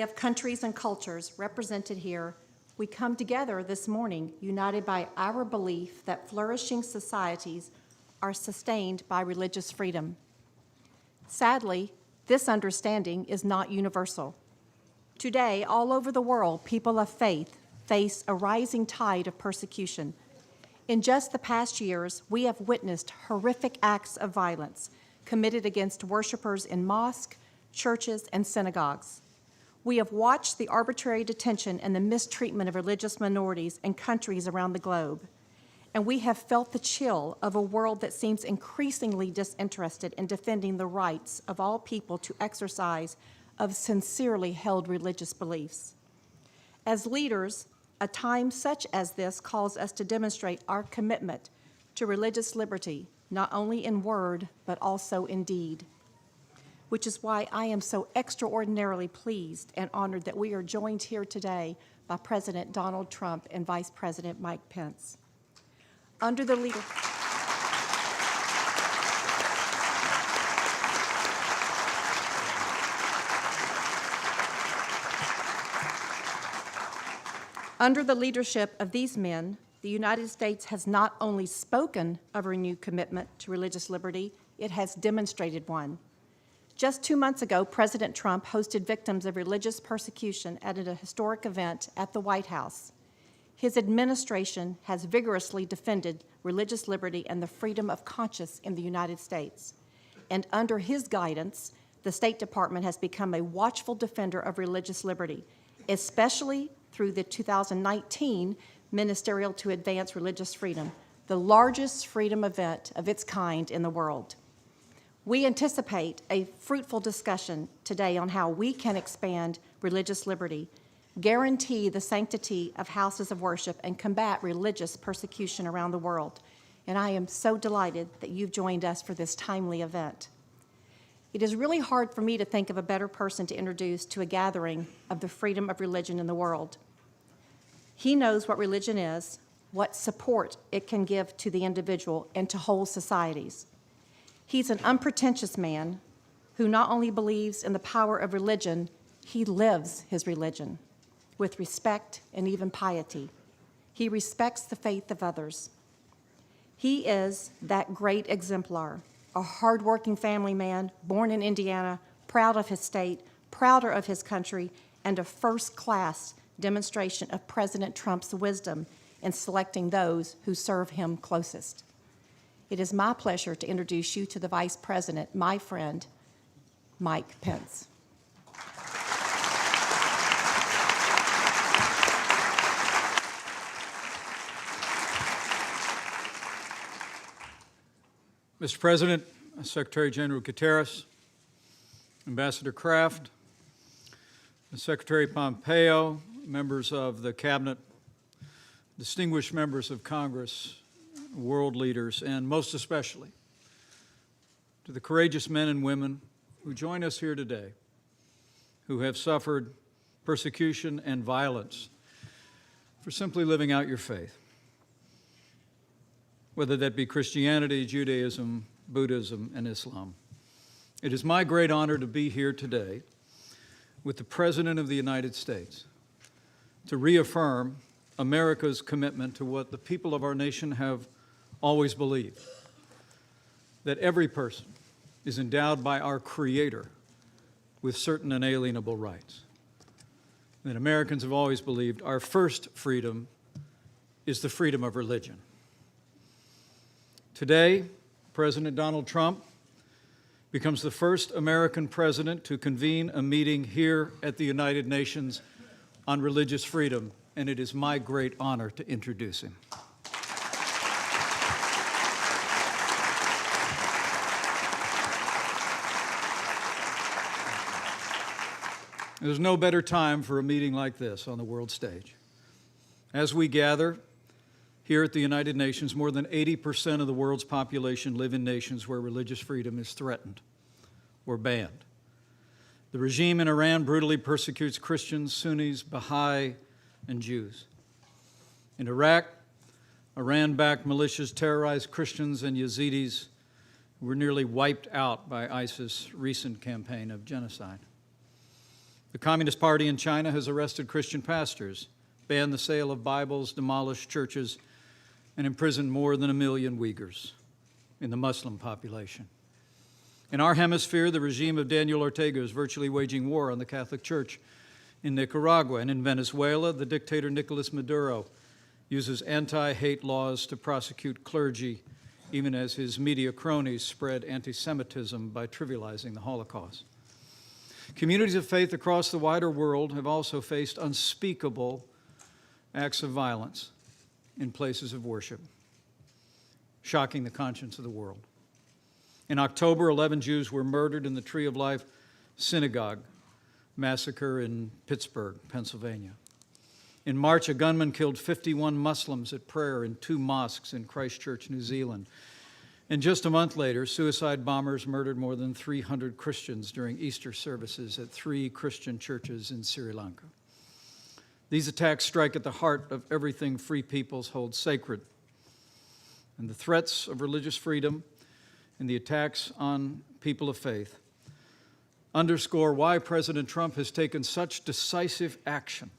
Of countries and cultures represented here, we come together this morning united by our belief that flourishing societies are sustained by religious freedom. Sadly, this understanding is not universal. Today, all over the world, people of faith face a rising tide of persecution. In just the past years, we have witnessed horrific acts of violence committed against worshipers in mosques, churches, and synagogues. We have watched the arbitrary detention and the mistreatment of religious minorities in countries around the globe. And we have felt the chill of a world that seems increasingly disinterested in defending the rights of all people to exercise of sincerely held religious beliefs. As leaders, a time such as this calls us to demonstrate our commitment to religious liberty, not only in word, but also in deed. Which is why I am so extraordinarily pleased and honored that we are joined here today by President Donald Trump and Vice President Mike Pence. Under the leadership of these men, the United States has not only spoken of a renewed commitment to religious liberty, it has demonstrated one. Just 2 months ago, President Trump hosted victims of religious persecution at a historic event at the White House. His administration has vigorously defended religious liberty and the freedom of conscience in the United States. And under his guidance, the State Department has become a watchful defender of religious liberty, especially through the 2019 Ministerial to Advance Religious Freedom, the largest freedom event of its kind in the world. We anticipate a fruitful discussion today on how we can expand religious liberty, guarantee the sanctity of houses of worship, and combat religious persecution around the world. And I am so delighted that you've joined us for this timely event. It is really hard for me to think of a better person to introduce to a gathering of the freedom of religion in the world. He knows what religion is, what support it can give to the individual and to whole societies. He's an unpretentious man who not only believes in the power of religion, he lives his religion with respect and even piety. He respects the faith of others. He is that great exemplar, a hardworking family man, born in Indiana, proud of his state, prouder of his country, and a first-class demonstration of President Trump's wisdom in selecting those who serve him closest. It is my pleasure to introduce you to the Vice President, my friend, Mike Pence. Mr. President, Secretary General Guterres, Ambassador Kraft, Secretary Pompeo, members of the Cabinet, distinguished members of Congress, world leaders, and most especially to the courageous men and women who join us here today, who have suffered persecution and violence for simply living out your faith, whether that be Christianity, Judaism, Buddhism, and Islam. It is my great honor to be here today with the President of the United States to reaffirm America's commitment to what the people of our nation have always believed, that every person is endowed by our Creator with certain inalienable rights. That Americans have always believed our first freedom is the freedom of religion. Today, President Donald Trump becomes the first American president to convene a meeting here at the United Nations on religious freedom, and it is my great honor to introduce him. There's no better time for a meeting like this on the world stage. As we gather here at the United Nations, more than 80% of the world's population live in nations where religious freedom is threatened or banned. The regime in Iran brutally persecutes Christians, Sunnis, Baha'i, and Jews. In Iraq, Iran-backed militias terrorize Christians and Yazidis who were nearly wiped out by ISIS' recent campaign of genocide. The Communist Party in China has arrested Christian pastors, banned the sale of Bibles, demolished churches, and imprisoned more than 1 million Uyghurs in the Muslim population. In our hemisphere, the regime of Daniel Ortega is virtually waging war on the Catholic Church. In Nicaragua and in Venezuela, the dictator Nicolas Maduro uses anti-hate laws to prosecute clergy, even as his media cronies spread anti-Semitism by trivializing the Holocaust. Communities of faith across the wider world have also faced unspeakable acts of violence in places of worship, shocking the conscience of the world. In October, 11 Jews were murdered in the Tree of Life Synagogue massacre in Pittsburgh, Pennsylvania. In March, a gunman killed 51 Muslims at prayer in 2 mosques in Christchurch, New Zealand. And just a month later, suicide bombers murdered more than 300 Christians during Easter services at 3 Christian churches in Sri Lanka. These attacks strike at the heart of everything free peoples hold sacred. And the threats of religious freedom and the attacks on people of faith underscore why President Trump has taken such decisive action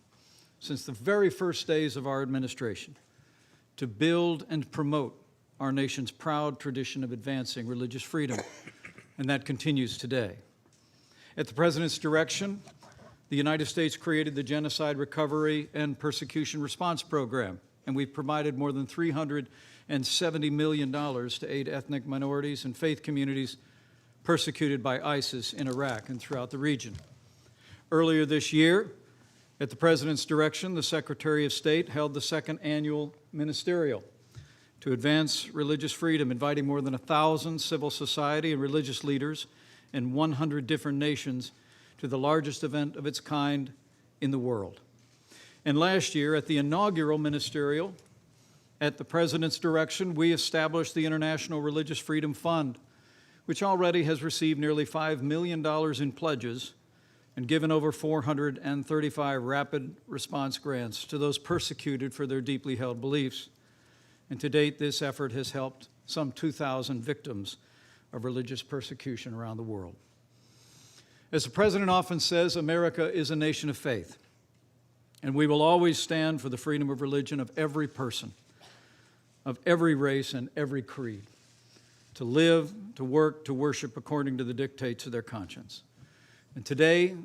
since the very first days of our administration to build and promote our nation's proud tradition of advancing religious freedom, and that continues today. At the President's direction, the United States created the Genocide Recovery and Persecution Response Program, and we've provided more than $370 million to aid ethnic minorities and faith communities persecuted by ISIS in Iraq and throughout the region. Earlier this year, at the President's direction, the Secretary of State held the 2nd annual ministerial to advance religious freedom, inviting more than 1,000 civil society and religious leaders in 100 different nations to the largest event of its kind in the world. And last year, at the inaugural ministerial, at the President's direction, we established the International Religious Freedom Fund, which already has received nearly $5 million in pledges and given over 435 rapid response grants to those persecuted for their deeply held beliefs. And to date, this effort has helped some 2,000 victims of religious persecution around the world. As the President often says, America is a nation of faith, and we will always stand for the freedom of religion of every person, of every race and every creed, to live, to work, to worship according to the dictates of their conscience. And today,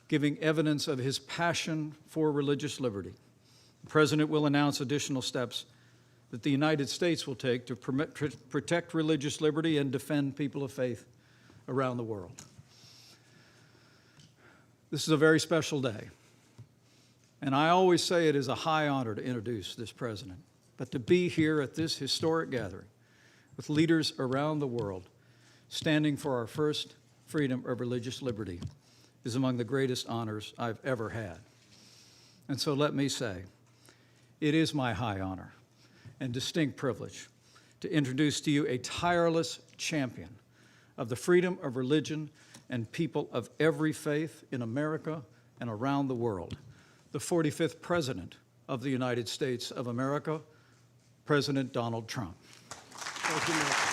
giving evidence of his passion for religious liberty, the President will announce additional steps that the United States will take to protect religious liberty and defend people of faith around the world. This is a very special day, and I always say it is a high honor to introduce this President, but to be here at this historic gathering with leaders around the world standing for our first freedom of religious liberty is among the greatest honors I've ever had. And so let me say, it is my high honor and distinct privilege to introduce to you a tireless champion of the freedom of religion and people of every faith in America and around the world, the 45th President of the United States of America, President Donald Trump. Thank you, Mike.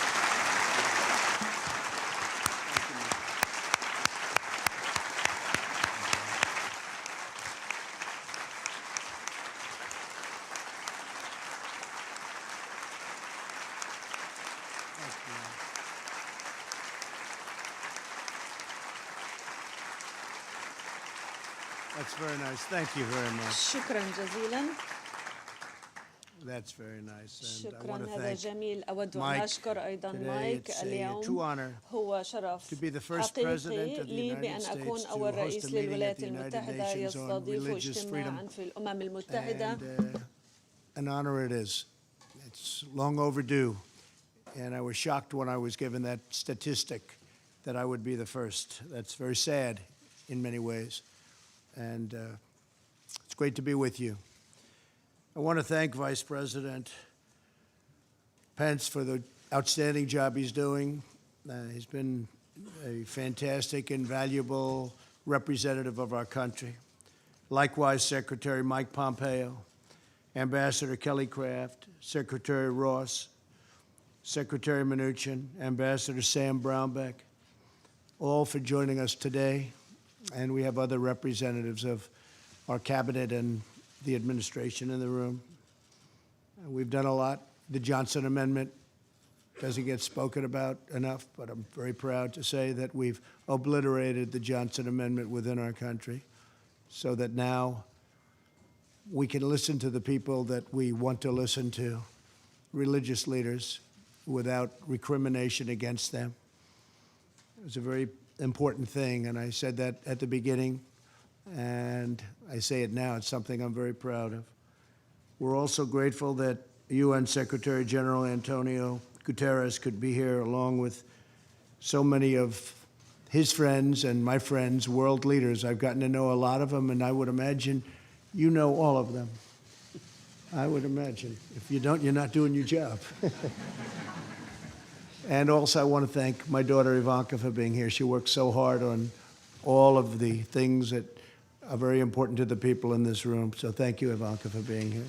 That's very nice. Thank you very much. شكرا جزيلا. That's very nice. And I want شكرا to هذا thank جميل. أود أن Mike أشكر أيضا today. مايك It's a اليوم. true honor هو شرف to be the first president حقيقي of the لي United بأن States أكون to أول host رئيس a meeting at للولايات the United المتحدة Nations on يستضيف religious اجتماعا freedom. في الأمم المتحدة. And an honor it is. It's long overdue. And I was shocked when I was given that statistic that I would be the first. That's very sad in many ways. And it's great to be with you. I want to thank Vice President Pence for the outstanding job he's doing. He's been a fantastic and valuable representative of our country. Likewise, Secretary Mike Pompeo, Ambassador Kelly Craft, Secretary Ross, Secretary Mnuchin, Ambassador Sam Brownback, all for joining us today and we have other representatives of our cabinet and the administration in the room. We've done a lot. The Johnson Amendment doesn't get spoken about enough, but I'm very proud to say that we've obliterated the Johnson Amendment within our country so that now we can listen to the people that we want to listen to, religious leaders, without recrimination against them. It was a very important thing, and I said that at the beginning, and I say it now. It's something I'm very proud of. We're also grateful that UN Secretary General Antonio Guterres could be here along with so many of his friends and my friends, world leaders. I've gotten to know a lot of them, and I would imagine you know all of them. I would imagine. If you don't, you're not doing your job. And also I want to thank my daughter Ivanka for being here. She works so hard on all of the things that are very important to the people in this room. So thank you, Ivanka, for being here.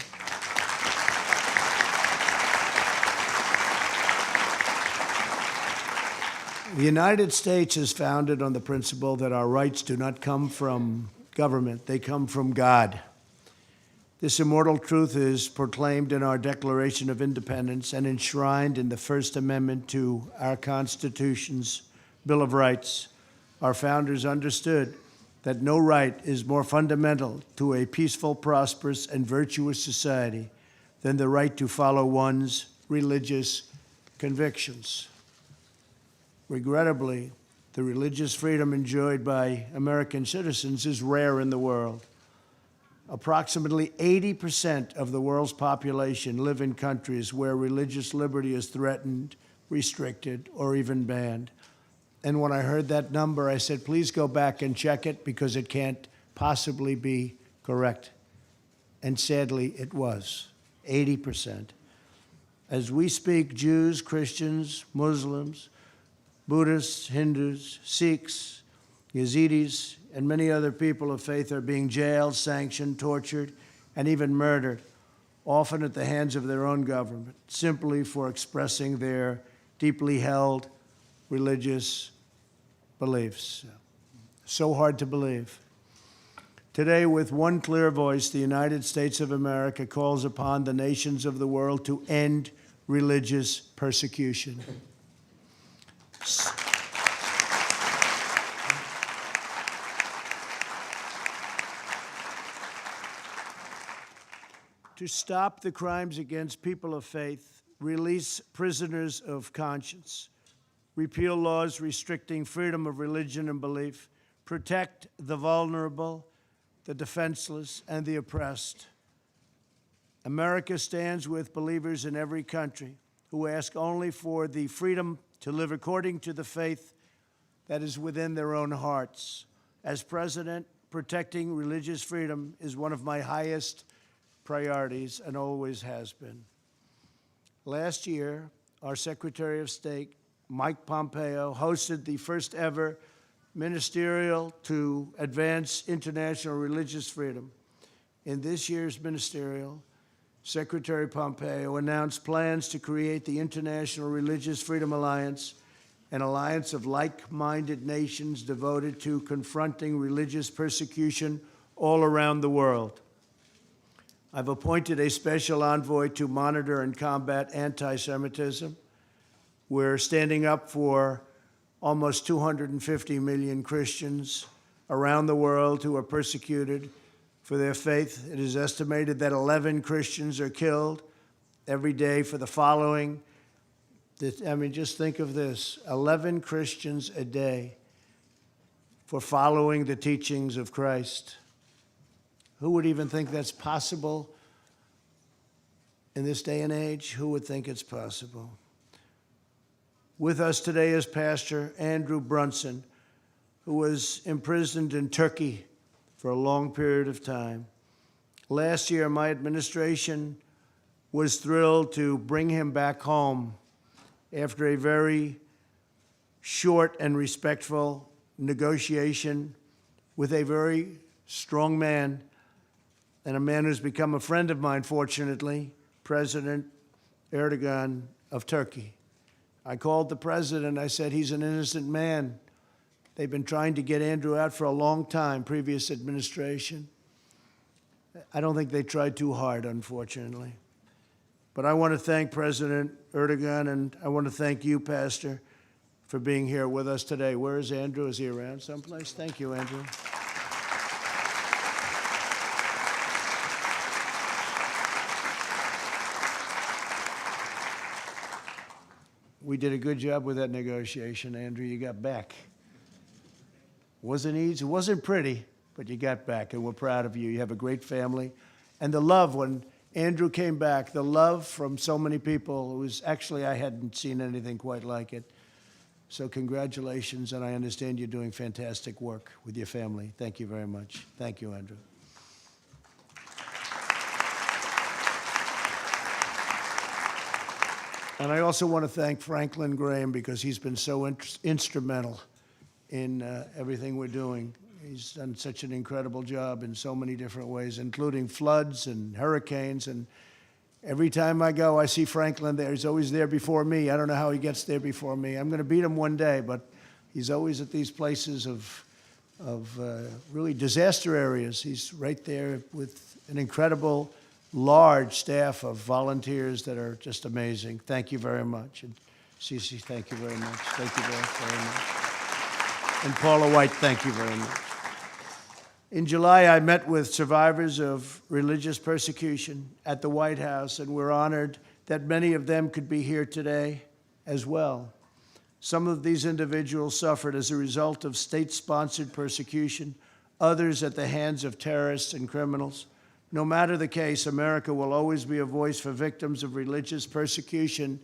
The United States is founded on the principle that our rights do not come from government, they come from God. This immortal truth is proclaimed in our Declaration of Independence and enshrined in the First Amendment to our Constitution's Bill of Rights. Our founders understood that no right is more fundamental to a peaceful, prosperous, and virtuous society than the right to follow one's religious convictions. Regrettably, the religious freedom enjoyed by American citizens is rare in the world. Approximately 80% of the world's population live in countries where religious liberty is threatened, restricted, or even banned. And when I heard that number, I said, please go back and check it because it can't possibly be correct. And sadly, it was 80%. As we speak, Jews, Christians, Muslims, Buddhists, Hindus, Sikhs, Yazidis, and many other people of faith are being jailed, sanctioned, tortured, and even murdered, often at the hands of their own government, simply for expressing their deeply held religious beliefs. So hard to believe. Today, with one clear voice, the United States of America calls upon the nations of the world to end religious persecution. To stop the crimes against people of faith, release prisoners of conscience, repeal laws restricting freedom of religion and belief, protect the vulnerable, the defenseless, and the oppressed. America stands with believers in every country who ask only for the freedom to live according to the faith that is within their own hearts. As president, protecting religious freedom is one of my highest priorities and always has been. Last year, our Secretary of State, Mike Pompeo, hosted the first ever ministerial to advance international religious freedom. In this year's ministerial, Secretary Pompeo announced plans to create the International Religious Freedom Alliance, an alliance of like-minded nations devoted to confronting religious persecution all around the world. I've appointed a special envoy to monitor and combat anti-Semitism. We're standing up for almost 250 million Christians around the world who are persecuted for their faith. It is estimated that 11 Christians are killed every day for the following. I mean, just think of this, 11 Christians a day for following the teachings of Christ. Who would even think that's possible in this day and age? Who would think it's possible? With us today is Pastor Andrew Brunson, who was imprisoned in Turkey for a long period of time. Last year, my administration was thrilled to bring him back home after a very short and respectful negotiation with a very strong man, and a man who's become a friend of mine, fortunately, President Erdogan of Turkey. I called the president. I said, he's an innocent man. They've been trying to get Andrew out for a long time, previous administration. I don't think they tried too hard, unfortunately. But I want to thank President Erdogan, and I want to thank you, Pastor, for being here with us today. Where is Andrew? Is he around someplace? Thank you, Andrew. We did a good job with that negotiation, Andrew. You got back. Wasn't easy, it wasn't pretty, but you got back, and we're proud of you. You have a great family. And the love, when Andrew came back, the love from so many people, it was actually, I hadn't seen anything quite like it. So congratulations, and I understand you're doing fantastic work with your family. Thank you very much. Thank you, Andrew. And I also want to thank Franklin Graham, because he's been so instrumental in everything we're doing. He's done such an incredible job in so many different ways, including floods and hurricanes. And every time I go, I see Franklin there. He's always there before me. I don't know how he gets there before me. I'm going to beat him one day, but he's always at these places of really disaster areas. He's right there with an incredible, large staff of volunteers that are just amazing. Thank you very much. And Cece, thank you very much. Thank you very much. And Paula White, thank you very much. In July, I met with survivors of religious persecution at the White House, and we're honored that many of them could be here today as well. Some of these individuals suffered as a result of state-sponsored persecution, others at the hands of terrorists and criminals. No matter the case, America will always be a voice for victims of religious persecution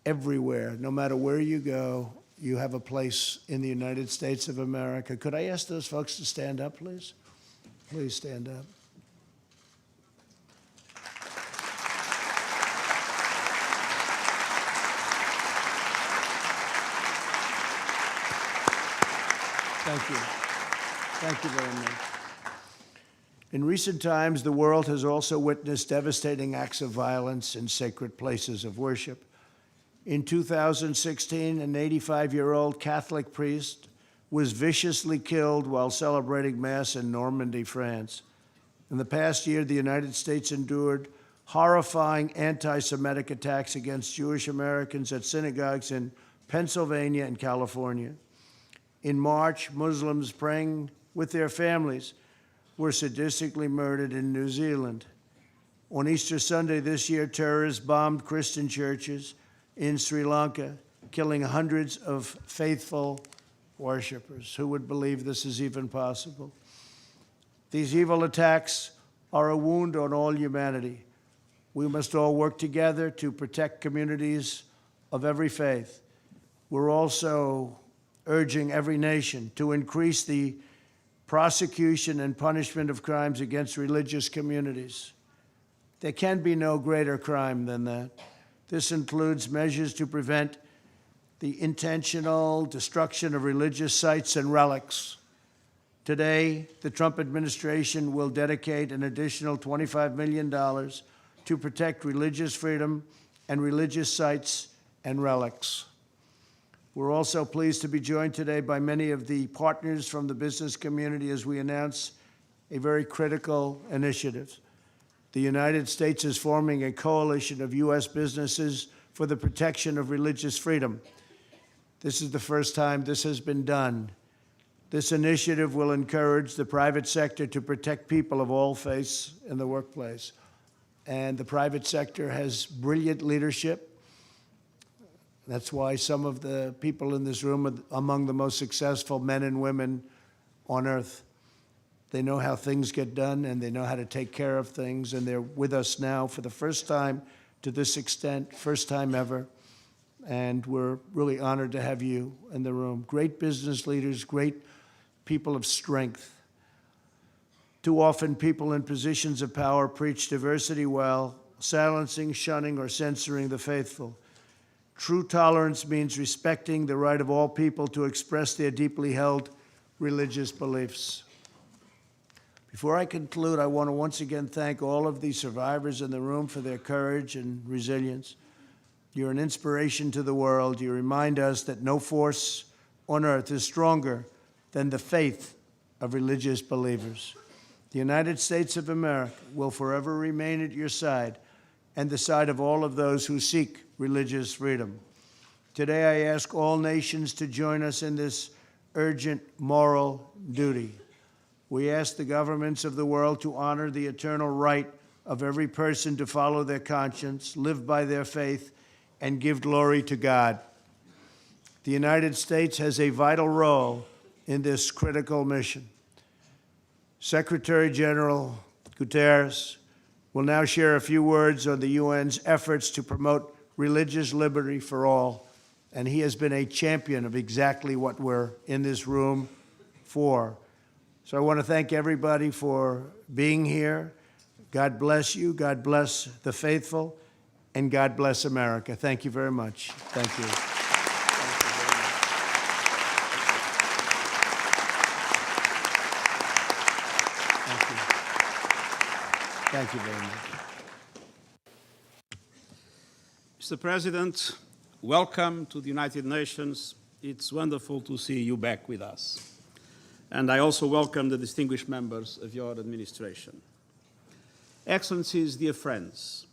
everywhere. No matter where you go, you have a place in the United States of America. Could I ask those folks to stand up, please? Please stand up. Thank you. Thank you very much. In recent times, the world has also witnessed devastating acts of violence in sacred places of worship. In 2016, an 85-year-old Catholic priest was viciously killed while celebrating Mass in Normandy, France. In the past year, the United States endured horrifying anti-Semitic attacks against Jewish Americans at synagogues in Pennsylvania and California. In March, Muslims praying with their families were sadistically murdered in New Zealand. On Easter Sunday this year, terrorists bombed Christian churches in Sri Lanka, killing hundreds of faithful worshipers. Who would believe this is even possible? These evil attacks are a wound on all humanity. We must all work together to protect communities of every faith. We're also urging every nation to increase the prosecution and punishment of crimes against religious communities. There can be no greater crime than that. This includes measures to prevent the intentional destruction of religious sites and relics. Today, the Trump administration will dedicate an additional $25 million to protect religious freedom and religious sites and relics. We're also pleased to be joined today by many of the partners from the business community as we announce a very critical initiative. The United States is forming a coalition of U.S. businesses for the protection of religious freedom. This is the first time this has been done. This initiative will encourage the private sector to protect people of all faiths in the workplace. And the private sector has brilliant leadership. That's why some of the people in this room are among the most successful men and women on earth. They know how things get done, and they know how to take care of things, and they're with us now for the first time to this extent, first time ever, and we're really honored to have you in the room. Great business leaders, great people of strength. Too often, people in positions of power preach diversity while silencing, shunning, or censoring the faithful. True tolerance means respecting the right of all people to express their deeply held religious beliefs. Before I conclude, I want to once again thank all of the survivors in the room for their courage and resilience. You're an inspiration to the world. You remind us that no force, on earth is stronger than the faith of religious believers. The United States of America will forever remain at your side and the side of all of those who seek religious freedom. Today, I ask all nations to join us in this urgent moral duty. We ask the governments of the world to honor the eternal right of every person to follow their conscience, live by their faith, and give glory to God. The United States has a vital role in this critical mission. Secretary General Guterres will now share a few words on the UN's efforts to promote religious liberty for all, and he has been a champion of exactly what we're in this room for. So I want to thank everybody for being here. God bless you, God bless the faithful, and God bless America. Thank you very much. Thank you. Thank you very much. Mr. President, welcome to the United Nations. It's wonderful to see you back with us. And I also welcome the distinguished members of your administration. Excellencies, dear friends,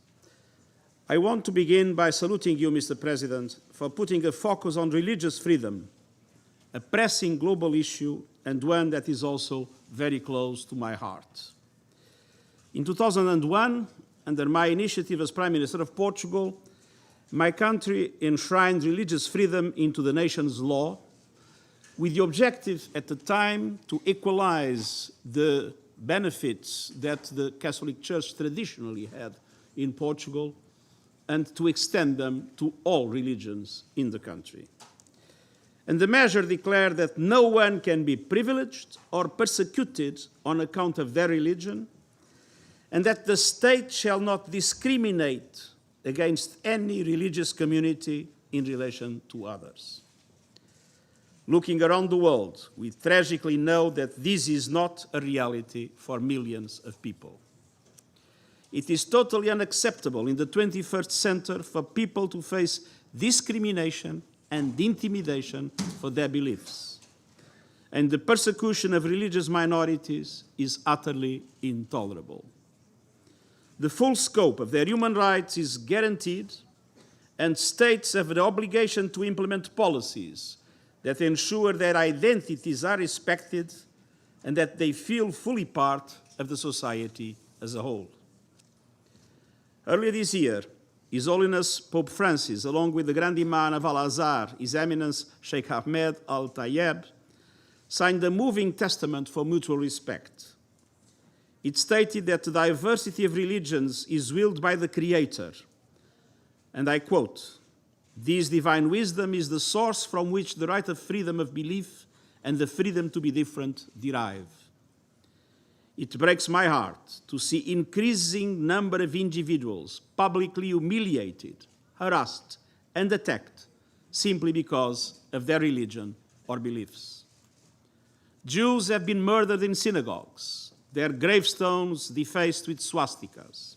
I want to begin by saluting you, Mr. President, for putting a focus on religious freedom, a pressing global issue and one that is also very close to my heart. In 2001, under my initiative as Prime Minister of Portugal, my country enshrined religious freedom into the nation's law, with the objective at the time to equalize the benefits that the Catholic Church traditionally had in Portugal and to extend them to all religions in the country. And the measure declared that no one can be privileged or persecuted on account of their religion, and that the state shall not discriminate against any religious community in relation to others. Looking around the world, we tragically know that this is not a reality for millions of people. It is totally unacceptable in the 21st century for people to face discrimination and intimidation for their beliefs. And the persecution of religious minorities is utterly intolerable. The full scope of their human rights is guaranteed, and states have the obligation to implement policies that ensure their identities are respected and that they feel fully part of the society as a whole. Earlier this year, His Holiness Pope Francis, along with the Grand Imam of Al-Azhar, His Eminence Sheikh Ahmed Al-Tayeb, signed a moving testament for mutual respect. It stated that the diversity of religions is willed by the Creator. And I quote, "This divine wisdom is the source from which the right of freedom of belief and the freedom to be different derive." It breaks my heart to see increasing number of individuals publicly humiliated, harassed, and attacked simply because of their religion or beliefs. Jews have been murdered in synagogues, their gravestones defaced with swastikas.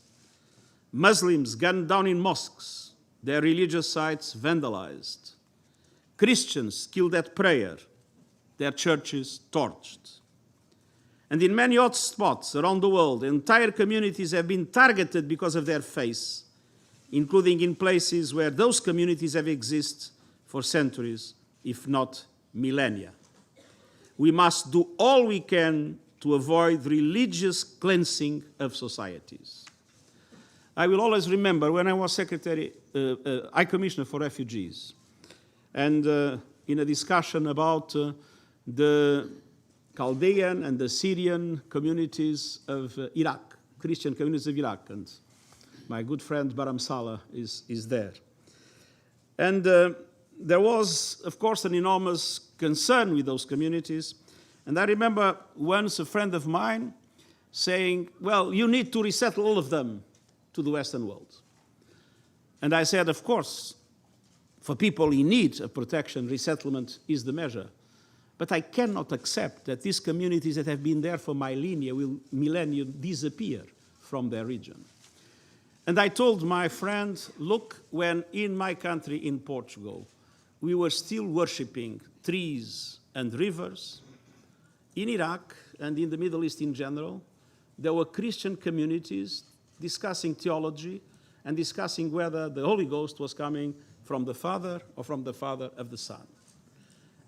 Muslims gunned down in mosques, their religious sites vandalized. Christians killed at prayer, their churches torched. And in many hot spots around the world, entire communities have been targeted because of their faith, including in places where those communities have existed for centuries, if not millennia. We must do all we can to avoid religious cleansing of societies. I will always remember when I was High Commissioner for Refugees, and in a discussion about the Chaldean and the Syrian communities of Iraq, Christian communities of Iraq, and my good friend Baram Saleh is there. And there was, of course, an enormous concern with those communities. And I remember once a friend of mine saying, well, you need to resettle all of them to the Western world. And I said, of course, for people in need of protection, resettlement is the measure. But I cannot accept that these communities that have been there for millennia will disappear from their region. And I told my friend, look, when in my country, in Portugal, we were still worshipping trees and rivers. In Iraq and in the Middle East in general, there were Christian communities discussing theology and discussing whether the Holy Ghost was coming from the Father or from the Father of the Son.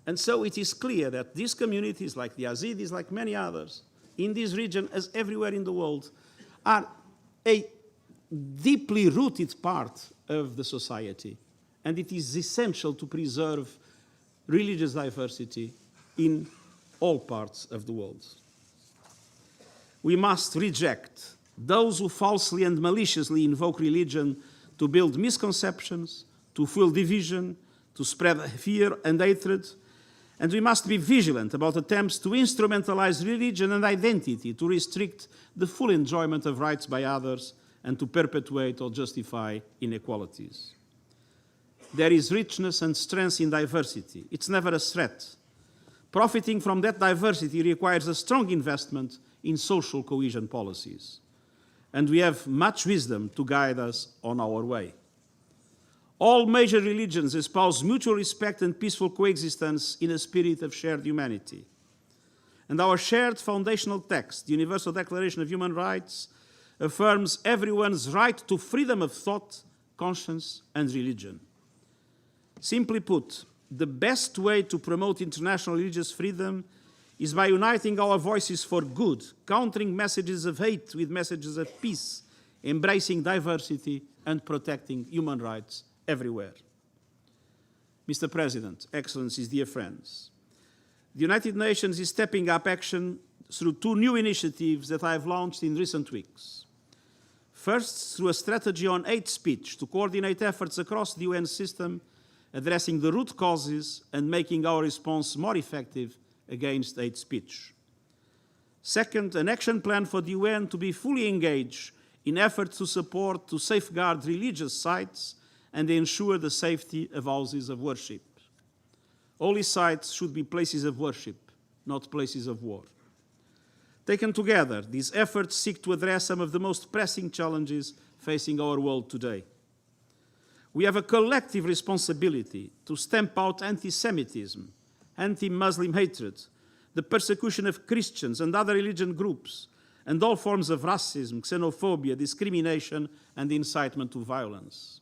And so it is clear that these communities, like the Yazidis, like many others, in this region as everywhere in the world, are a deeply rooted part of the society. And it is essential to preserve religious diversity in all parts of the world. We must reject those who falsely and maliciously invoke religion to build misconceptions, to fuel division, to spread fear and hatred. And we must be vigilant about attempts to instrumentalize religion and identity to restrict the full enjoyment of rights by others and to perpetuate or justify inequalities. There is richness and strength in diversity. It's never a threat. Profiting from that diversity requires a strong investment in social cohesion policies. And we have much wisdom to guide us on our way. All major religions espouse mutual respect and peaceful coexistence in a spirit of shared humanity. And our shared foundational text, the Universal Declaration of Human Rights, affirms everyone's right to freedom of thought, conscience, and religion. Simply put, the best way to promote international religious freedom is by uniting our voices for good, countering messages of hate with messages of peace, embracing diversity, and protecting human rights everywhere. Mr. President, Excellencies, dear friends, the United Nations is stepping up action through two new initiatives that I have launched in recent weeks. First, through a strategy on hate speech to coordinate efforts across the UN system, addressing the root causes and making our response more effective against hate speech. Second, an action plan for the UN to be fully engaged in efforts to safeguard religious sites and ensure the safety of houses of worship. Holy sites should be places of worship, not places of war. Taken together, these efforts seek to address some of the most pressing challenges facing our world today. We have a collective responsibility to stamp out anti-Semitism, anti-Muslim hatred, the persecution of Christians and other religion groups, and all forms of racism, xenophobia, discrimination, and incitement to violence.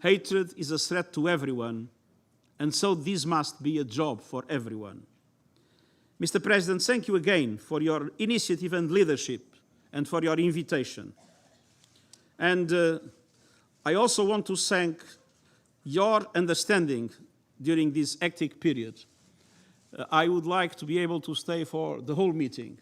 Hatred is a threat to everyone, and so this must be a job for everyone. Mr. President, thank you again for your initiative and leadership and for your invitation. And I also want to thank your understanding during this hectic period. I would like to be able to stay for the whole meeting,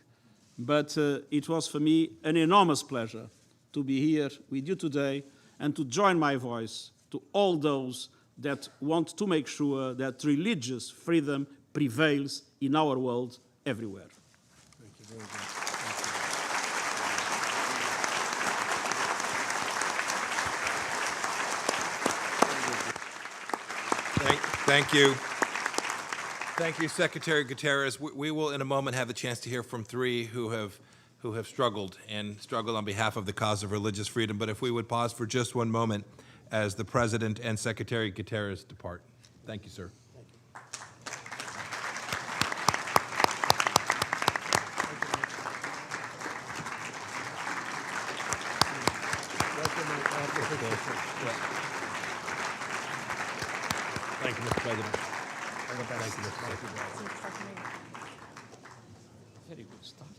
but it was for me an enormous pleasure to be here with you today and to join my voice to all those that want to make sure that religious freedom prevails in our world everywhere. Thank you very much. Thank you. Thank you, Secretary Guterres. We will, in a moment, have the chance to hear from three who have struggled on behalf of the cause of religious freedom. But if we would pause for just one moment as the President and Secretary Guterres depart. Thank you, sir. Thank you, Mr. President. Thank you, Mr. President. Very good start.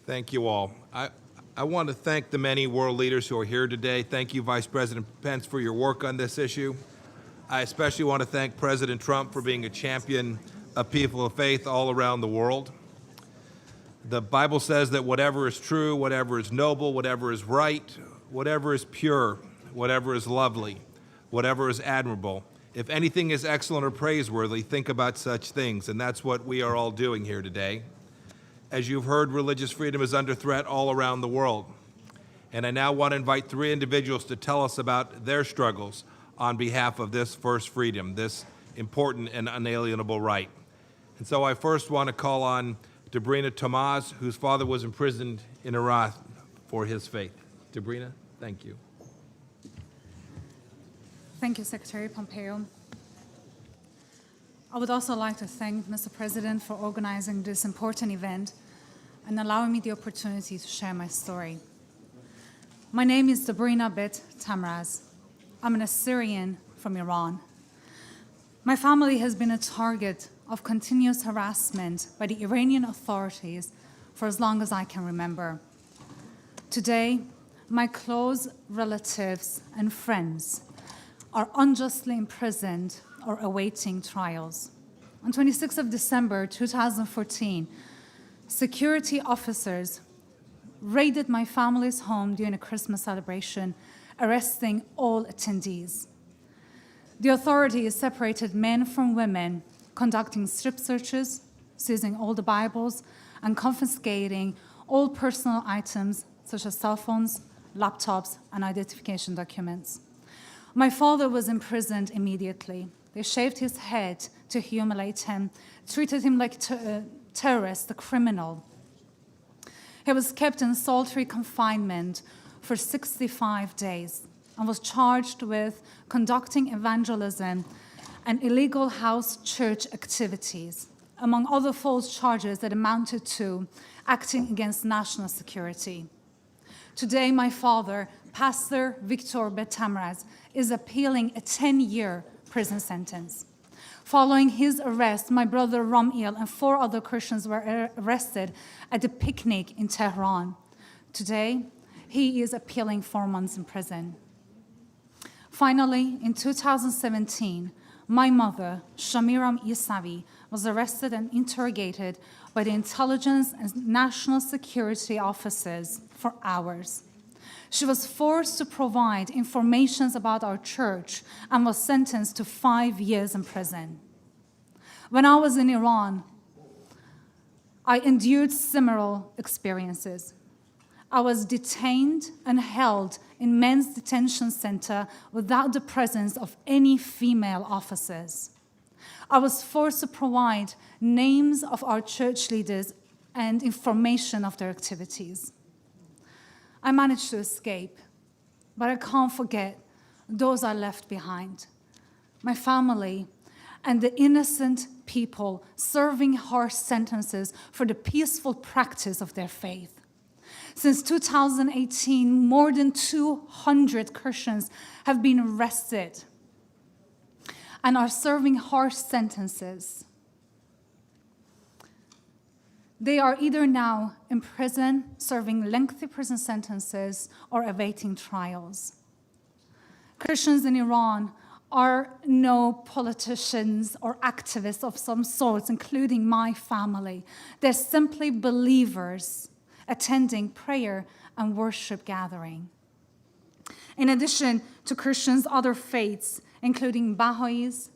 Thank you all. I want to thank the many world leaders who are here today. Thank you, Vice President Pence, for your work on this issue. I especially want to thank President Trump for being a champion of people of faith all around the world. The Bible says that whatever is true, whatever is noble, whatever is right, whatever is pure, whatever is lovely, whatever is admirable, if anything is excellent or praiseworthy, think about such things, and that's what we are all doing here today. As you've heard, religious freedom is under threat all around the world. And I now want to invite three individuals to tell us about their struggles on behalf of this first freedom, this important and unalienable right. And so I first want to call on Debrina Tamaz, whose father was imprisoned in Iraq for his faith. Debrina, thank you. Thank you, Secretary Pompeo. I would also like to thank Mr. President for organizing this important event and allowing me the opportunity to share my story. My name is Debrina bint Tamraz. I'm an Assyrian from Iran. My family has been a target of continuous harassment by the Iranian authorities for as long as I can remember. Today, my close relatives and friends are unjustly imprisoned or awaiting trials. On 26th of December 2014, security officers raided my family's home during a Christmas celebration, arresting all attendees. The authorities separated men from women, conducting strip searches, seizing all the Bibles, and confiscating all personal items such as cell phones, laptops, and identification documents. My father was imprisoned immediately. They shaved his head to humiliate him, treated him like a terrorist, a criminal. He was kept in solitary confinement for 65 days and was charged with conducting evangelism and illegal house church activities, among other false charges that amounted to acting against national security. Today, my father, Pastor Victor bint Tamraz, is appealing a 10-year prison sentence. Following his arrest, my brother Ramil and 4 other Christians were arrested at a picnic in Tehran. Today, he is appealing 4 months in prison. Finally, in 2017, my mother, Shamiram Isavi, was arrested and interrogated by the intelligence and national security officers for hours. She was forced to provide information about our church and was sentenced to 5 years in prison. When I was in Iran, I endured similar experiences. I was detained and held in men's detention center without the presence of any female officers. I was forced to provide names of our church leaders and information of their activities. I managed to escape, but I can't forget those I left behind. My family and the innocent people serving harsh sentences for the peaceful practice of their faith. Since 2018, more than 200 Christians have been arrested and are serving harsh sentences. They are either now in prison, serving lengthy prison sentences, or awaiting trials. Christians in Iran are no politicians or activists of some sorts, including my family. They're simply believers attending prayer and worship gathering. In addition to Christians, other faiths, including Baha'is,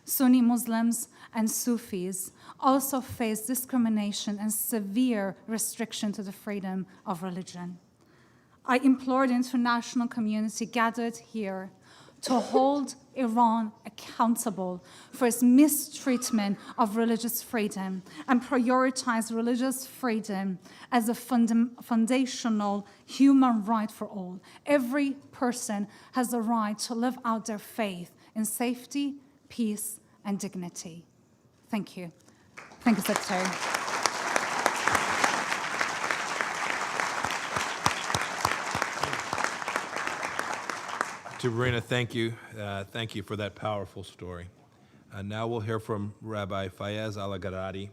Sunni Muslims, and Sufis, also face discrimination and severe restriction to the freedom of religion. I implore the international community gathered here to hold Iran accountable for its mistreatment of religious freedom and prioritize religious freedom as a foundational human right for all. Every person has the right to live out their faith in safety, peace, and dignity. Thank you. Thank you, Secretary. Debrina, thank you. Thank you for that powerful story. Now we'll hear from Rabbi Fayez Al-Gharadi,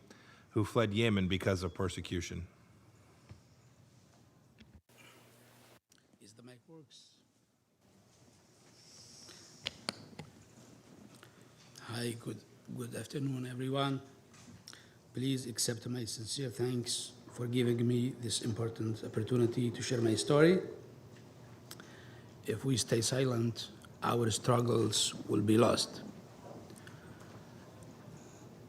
who fled Yemen because of persecution. Is the mic works? Hi, good afternoon, everyone. Please accept my sincere thanks for giving me this important opportunity to share my story. If we stay silent, our struggles will be lost.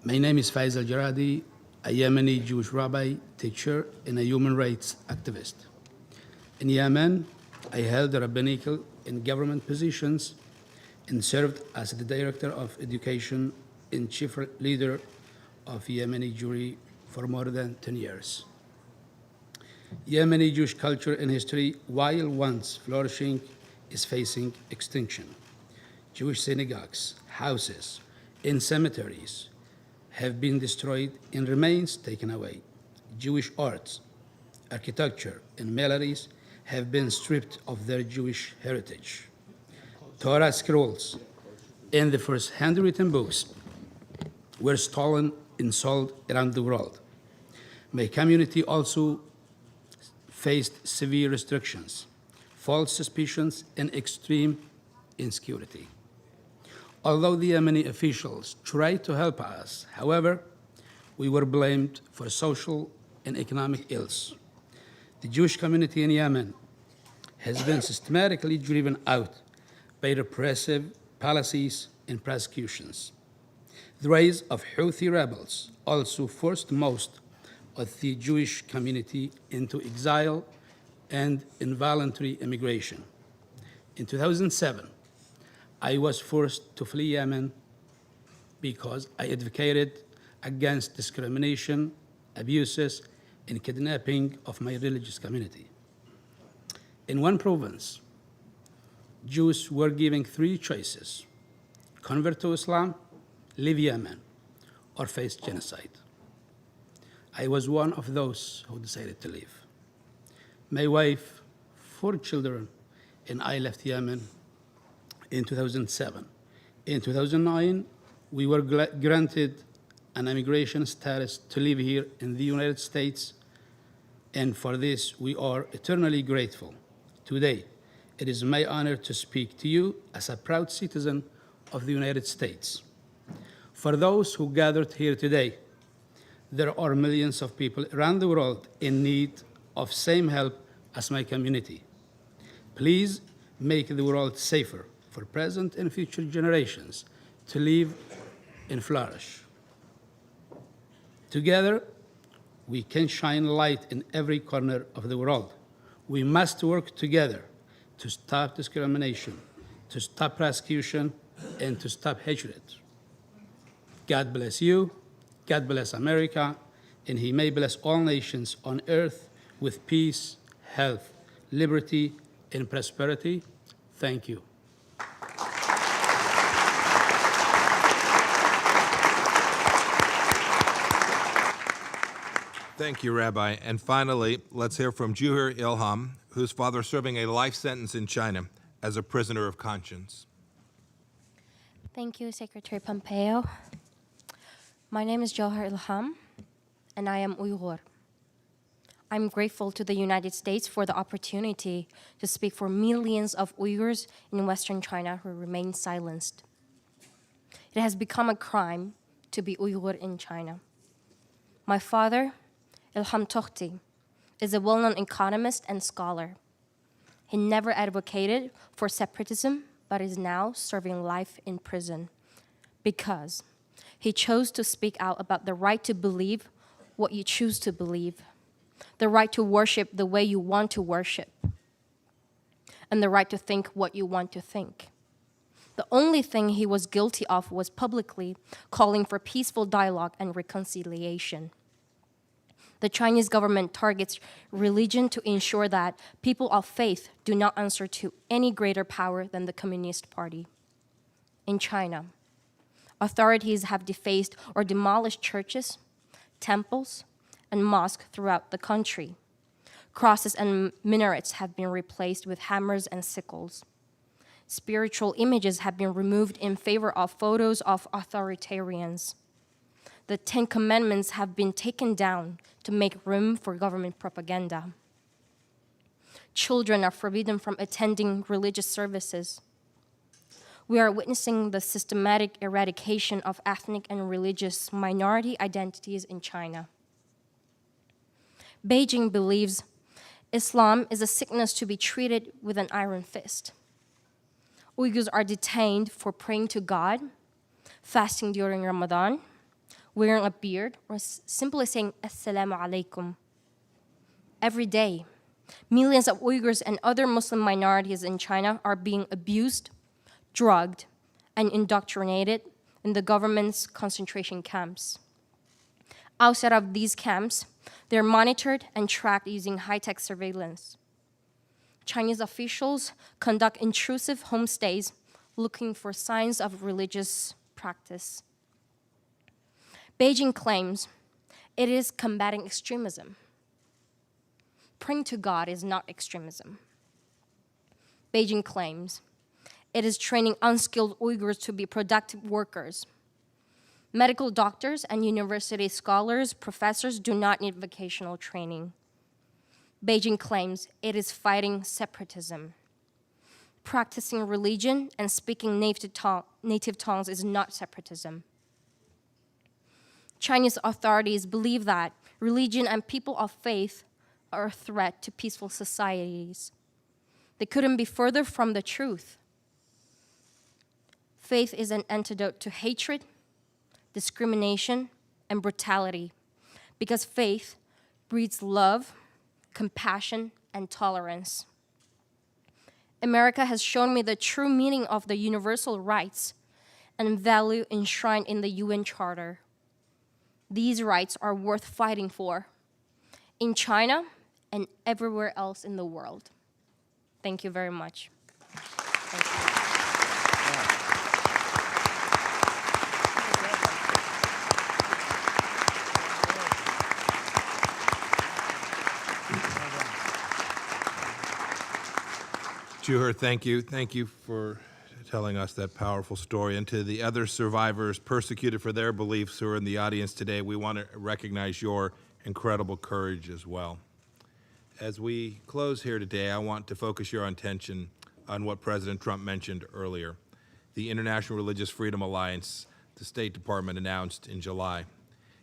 My name is Faiz Al-Jaradi, a Yemeni Jewish rabbi, teacher, and a human rights activist. In Yemen, I held rabbinical and government positions and served as the Director of Education and Chief Leader of Yemeni for more than 10 years. Yemeni Jewish culture and history, while once flourishing, is facing extinction. Jewish synagogues, houses, and cemeteries have been destroyed and remains taken away. Jewish arts, architecture, and melodies have been stripped of their Jewish heritage. Torah scrolls and the first handwritten books were stolen and sold around the world. My community also faced severe restrictions, false suspicions, and extreme insecurity. Although the Yemeni officials tried to help us, however, we were blamed for social and economic ills. The Jewish community in Yemen has been systematically driven out by repressive policies and prosecutions. The rise of Houthi rebels also forced most of the Jewish community into exile and involuntary immigration. In 2007, I was forced to flee Yemen because I advocated against discrimination, abuses, and kidnapping of my religious community. In one province, Jews were given three choices: convert to Islam, leave Yemen, or face genocide. I was one of those who decided to leave. My wife, 4 children, and I left Yemen in 2007. In 2009, we were granted an immigration status to live here in the United States, and for this we are eternally grateful. Today, it is my honor to speak to you as a proud citizen of the United States. For those who gathered here today, there are millions of people around the world in need of same help as my community. Please make the world safer for present and future generations to live and flourish. Together, we can shine light in every corner of the world. We must work together to stop discrimination, to stop persecution, and to stop hatred. God bless you, God bless America, and He may bless all nations on earth with peace, health, liberty, and prosperity. Thank you. Thank you, Rabbi. And finally, let's hear from Juhur Ilham, whose father is serving a life sentence in China as a prisoner of conscience. Thank you, Secretary Pompeo. My name is Johar Ilham, and I am Uyghur. I'm grateful to the United States for the opportunity to speak for millions of Uyghurs in Western China who remain silenced. It has become a crime to be Uyghur in China. My father, Ilham Tohti, is a well-known economist and scholar. He never advocated for separatism, but is now serving life in prison because he chose to speak out about the right to believe what you choose to believe, the right to worship the way you want to worship, and the right to think what you want to think. The only thing he was guilty of was publicly calling for peaceful dialogue and reconciliation. The Chinese government targets religion to ensure that people of faith do not answer to any greater power than the Communist Party. In China, authorities have defaced or demolished churches, temples, and mosques throughout the country. Crosses and minarets have been replaced with hammers and sickles. Spiritual images have been removed in favor of photos of authoritarians. The 10 Commandments have been taken down to make room for government propaganda. Children are forbidden from attending religious services. We are witnessing the systematic eradication of ethnic and religious minority identities in China. Beijing believes Islam is a sickness to be treated with an iron fist. Uyghurs are detained for praying to God, fasting during Ramadan, wearing a beard, or simply saying Assalamu alaikum. Every day, millions of Uyghurs and other Muslim minorities in China are being abused, drugged, and indoctrinated in the government's concentration camps. Outside of these camps, they're monitored and tracked using high-tech surveillance. Chinese officials conduct intrusive homestays looking for signs of religious practice. Beijing claims it is combating extremism. Praying to God is not extremism. Beijing claims it is training unskilled Uyghurs to be productive workers. Medical doctors and university scholars, professors do not need vocational training. Beijing claims it is fighting separatism. Practicing religion and speaking native tongues is not separatism. Chinese authorities believe that religion and people of faith are a threat to peaceful societies. They couldn't be further from the truth. Faith is an antidote to hatred, discrimination, and brutality, because faith breeds love, compassion, and tolerance. America has shown me the true meaning of the universal rights and value enshrined in the UN Charter. These rights are worth fighting for in China and everywhere else in the world. Thank you very much. Thank you. Juher, thank you. Thank you for telling us that powerful story. And to the other survivors persecuted for their beliefs who are in the audience today, we want to recognize your incredible courage as well. As we close here today, I want to focus your attention on what President Trump mentioned earlier, the International Religious Freedom Alliance the State Department announced in July.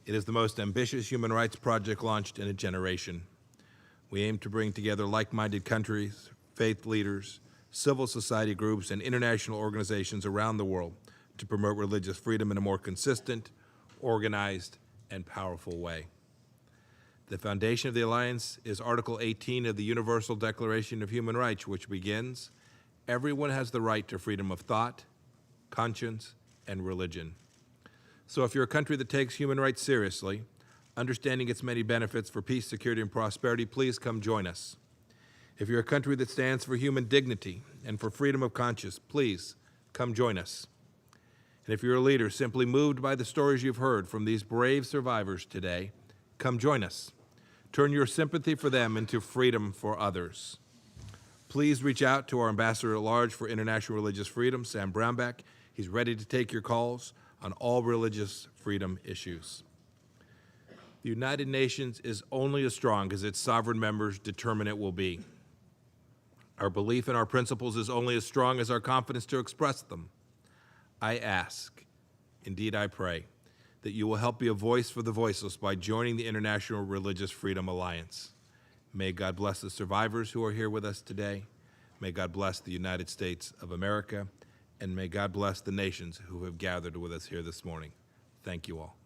It is the most ambitious human rights project launched in a generation. We aim to bring together like-minded countries, faith leaders, civil society groups, and international organizations around the world to promote religious freedom in a more consistent, organized, and powerful way. The foundation of the Alliance is Article 18 of the Universal Declaration of Human Rights, which begins, "Everyone has the right to freedom of thought, conscience, and religion." So if you're a country that takes human rights seriously, understanding its many benefits for peace, security, and prosperity, please come join us. If you're a country that stands for human dignity and for freedom of conscience, please come join us. And if you're a leader simply moved by the stories you've heard from these brave survivors today, come join us. Turn your sympathy for them into freedom for others. Please reach out to our Ambassador at Large for International Religious Freedom, Sam Brownback. He's ready to take your calls on all religious freedom issues. The United Nations is only as strong as its sovereign members determine it will be. Our belief in our principles is only as strong as our confidence to express them. I ask, indeed I pray, that you will help be a voice for the voiceless by joining the International Religious Freedom Alliance. May God bless the survivors who are here with us today. May God bless the United States of America, and may God bless the nations who have gathered with us here this morning. Thank you all.